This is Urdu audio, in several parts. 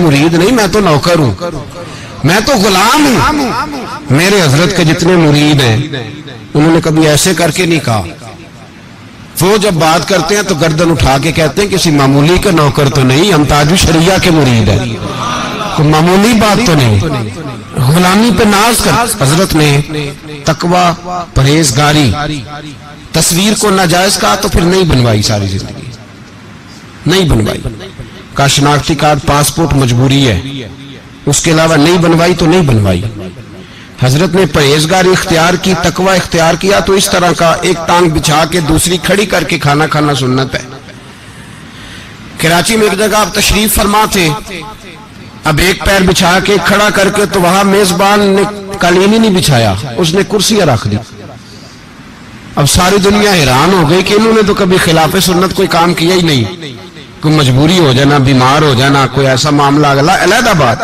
مرید نہیں, میں تو نوکر ہوں, میں تو غلام ہوں. میرے حضرت کے جتنے مرید ہیں انہوں نے کبھی ایسے کر کے نہیں کہا. وہ جب بات کرتے ہیں تو گردن اٹھا کے کہتے ہیں کسی معمولی کا نوکر تو نہیں, ہم تاج الشریعہ کے مرید ہیں, کوئی معمولی بات تو نہیں. غلامی پہ ناز کر. حضرت نے تقوی, پرہیزگاری, تصویر کو ناجائز کہا تو پھر نہیں بنوائی, ساری زندگی نہیں بنوائی. کا شناختی کارڈ, پاسپورٹ مجبوری ہے, اس کے علاوہ نہیں بنوائی تو نہیں بنوائی. حضرت نے پرہیزگاری اختیار کی, تقوی اختیار کیا تو اس طرح کا ایک ٹانگ بچھا کے دوسری کھڑی کر کے کھانا کھانا سنت ہے. کراچی میں ایک جگہ آپ تشریف فرما تھے, اب ایک پیر بچھا کے کھڑا کر کے تو وہاں میزبان نے قالین ہی نہیں بچھایا, اس نے کرسیاں رکھ دی. اب ساری دنیا حیران ہو گئی کہ انہوں نے تو کبھی خلاف سنت کوئی کام کیا ہی نہیں. کوئی مجبوری ہو جانا, بیمار ہو جانا, کوئی ایسا معاملہ علیحدہ بات,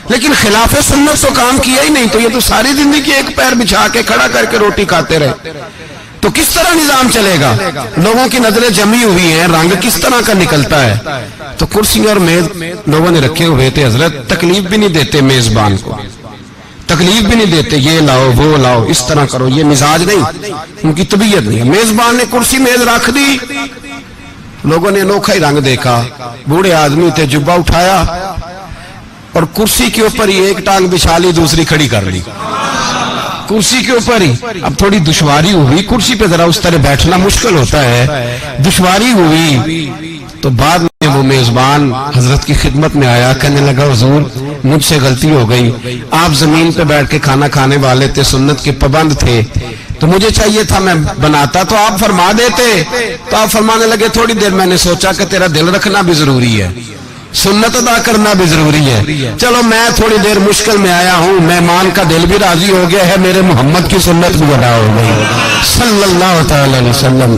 لیکن خلاف سنت تو کام کیا ہی نہیں. تو یہ تو ساری زندگی ایک پیر بچھا کے کھڑا کر کے روٹی کھاتے رہے, تو کس طرح نظام چلے گا؟ لوگوں کی نظریں جمی ہوئی ہیں, رنگ کس طرح کا نکلتا ہے. تو کرسی اور میز لوگوں نے رکھے ہوئے تھے. حضرت تکلیف بھی نہیں دیتے میزبان کو, تکلیف بھی نہیں دیتے, یہ لاؤ وہ لاؤ, اس طرح کرو, یہ مزاج نہیں, ان کی طبیعت نہیں. میزبان نے کرسی میز رکھ دی, لوگوں نے انوکھا ہی رنگ دیکھا. بوڑھے آدمی تھے, جبہ اٹھایا اور کرسی کے اوپر ہی ایک ٹانگ بچھا لی, دوسری کھڑی کر لی کرسی کے اوپر ہی. اب تھوڑی دشواری ہوئی, کرسی پہ ذرا اس طرح بیٹھنا مشکل ہوتا ہے, دشواری ہوئی. تو بعد میں وہ میزبان حضرت کی خدمت میں آیا, کہنے لگا حضور مجھ سے غلطی ہو گئی, آپ زمین پہ بیٹھ کے کھانا کھانے والے تھے, سنت کے پابند تھے, تو مجھے چاہیے تھا میں بناتا تو آپ فرما دیتے. تو آپ فرمانے لگے تھوڑی دیر میں نے سوچا کہ تیرا دل رکھنا بھی ضروری ہے, سنت ادا کرنا بھی ضروری ہے, چلو میں تھوڑی دیر مشکل میں آیا ہوں, مہمان کا دل بھی راضی ہو گیا ہے, میرے محمد کی سنت بھی ادا ہو گئی صلی اللہ تعالی علیہ وسلم.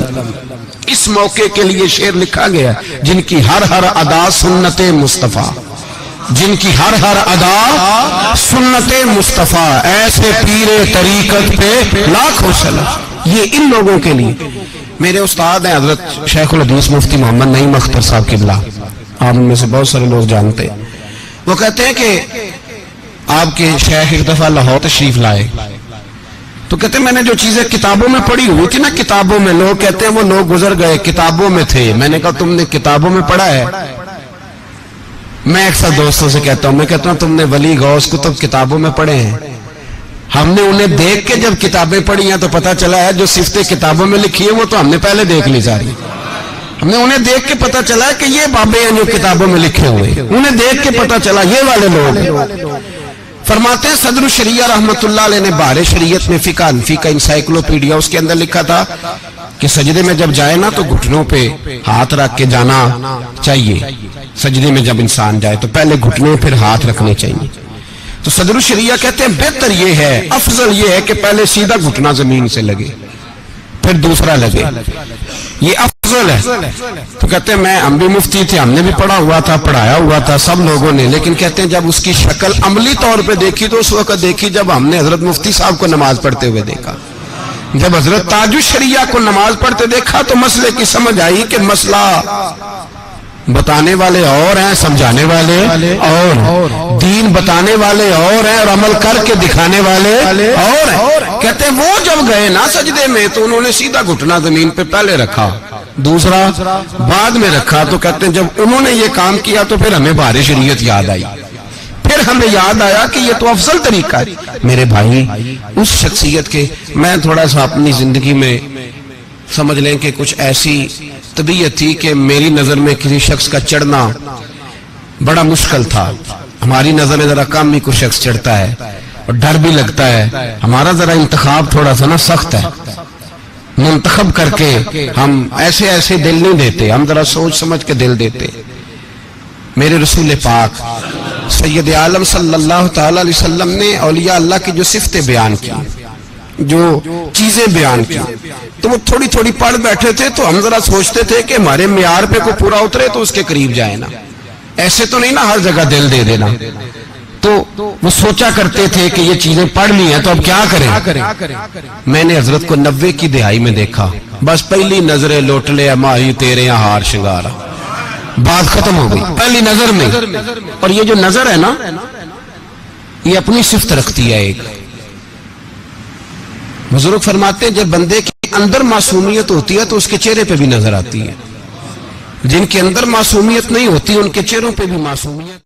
اس موقع کے لیے شعر لکھا گیا, جن کی ہر ہر ادا سنت مصطفیٰ, جن کی ہر ہر ادا سنت مصطفیٰ, ایسے پیر طریقت پہ لاکھوں سلام. یہ ان لوگوں کے لیے. میرے استاد ہیں حضرت شیخ الحدیث مفتی محمد نعیم اختر صاحب قبلہ, آپ میں سے بہت سارے لوگ جانتے ہیں. وہ کہتے ہیں کہ آپ کے شیخ ایک دفعہ لاہور تشریف لائے, تو کہتے ہیں میں نے جو چیزیں کتابوں میں پڑھی ہوئی تھی نا, کتابوں میں, لوگ کہتے ہیں وہ لوگ گزر گئے, کتابوں میں تھے. میں نے کہا تم نے کتابوں میں پڑھا ہے؟ میں اکثر دوستوں سے کہتا ہوں تم نے ولی غوث کتب کتابوں میں پڑھے ہیں؟ ہم نے انہیں دیکھ کے جب کتابیں پڑھی ہیں تو پتا چلا ہے جو صفتیں کتابوں میں لکھی ہیں وہ تو ہم نے پہلے دیکھ لی ساری. ہم نے انہیں دیکھ کے پتا چلا ہے کہ یہ بابے ہیں جو کتابوں میں لکھے ہوئے, انہیں دیکھ کے پتا چلا یہ والے لوگ. فرماتے ہیں صدر الشریعہ رحمت اللہ علیہ نے بہار شریعت میں فقہ حنفی کا انسائیکلوپیڈیا, اس کے اندر لکھا تھا کہ سجدے میں جب جائے نا تو گھٹنوں پہ ہاتھ رکھ کے جانا چاہیے. سجدے میں جب انسان جائے تو پہلے گھٹنوں پھر ہاتھ رکھنے چاہیے. تو صدر الشریعہ کہتے ہیں بہتر یہ ہے, افضل یہ ہے کہ پہلے سیدھا گھٹنا زمین سے لگے پھر دوسرا لگے, یہ افضل ہے. تو کہتے ہیں ہم بھی مفتی تھے, ہم نے بھی پڑھا ہوا تھا, پڑھایا ہوا تھا سب لوگوں نے, لیکن کہتے ہیں جب اس کی شکل عملی طور پہ دیکھی تو اس وقت دیکھی جب ہم نے حضرت مفتی صاحب کو نماز پڑھتے ہوئے دیکھا. جب حضرت تاج الشریعہ کو نماز پڑھتے دیکھا تو مسئلے کی سمجھ آئی کہ مسئلہ بتانے والے اور ہیں, سمجھانے والے اور, دین بتانے والے اور ہیں اور عمل کر کے دکھانے والے اور ہیں. کہتے ہیں وہ جب گئے نا سجدے میں تو انہوں نے سیدھا گھٹنا زمین پہ پہلے رکھا, دوسرا بعد میں رکھا. تو کہتے ہیں جب انہوں نے یہ کام کیا تو پھر ہمیں بہار شریعت یاد آئی, پھر ہمیں یاد آیا کہ یہ تو افضل طریقہ ہے. میرے بھائی اس شخصیت کے, میں تھوڑا سا اپنی زندگی میں سمجھ لیں کہ کچھ ایسی طبیعت تھی کہ میری نظر میں کسی شخص کا چڑھنا بڑا مشکل تھا. ہماری نظر میں ذرا کم ہی کوئی شخص چڑھتا ہے اور ڈر بھی لگتا ہے. ہمارا ذرا انتخاب تھوڑا سا نا سخت ہے, منتخب کر کے ہم ایسے ایسے دل نہیں دیتے, ہم ذرا سوچ سمجھ کے دل دیتے. میرے رسول پاک سید عالم صلی اللہ تعالی علیہ وسلم نے اولیاء اللہ کی جو صفتیں بیان کی, جو چیزیں بیان کی, تو وہ تھوڑی تھوڑی پڑھ بیٹھے تھے. تو ہم ذرا سوچتے تھے کہ ہمارے معیار پہ کوئی پورا اترے تو اس کے قریب جائے نا, ایسے تو نہیں نا ہر جگہ دل دے دینا. تو وہ سوچا کرتے تھے کہ یہ چیزیں پڑھ لی ہیں تو اب کیا کریں. میں نے حضرت کو 90 کی دہائی میں دیکھا, بس پہلی نظریں لوٹ لے ماہی تیرے ہار شنگارا, بات ختم ہو گئی پہلی نظر میں. اور یہ جو نظر ہے نا یہ اپنی صفت رکھتی ہے ایک. بزرگ فرماتے ہیں جب بندے کے اندر معصومیت ہوتی ہے تو اس کے چہرے پہ بھی نظر آتی ہے. جن کے اندر معصومیت نہیں ہوتی ان کے چہروں پہ بھی معصومیت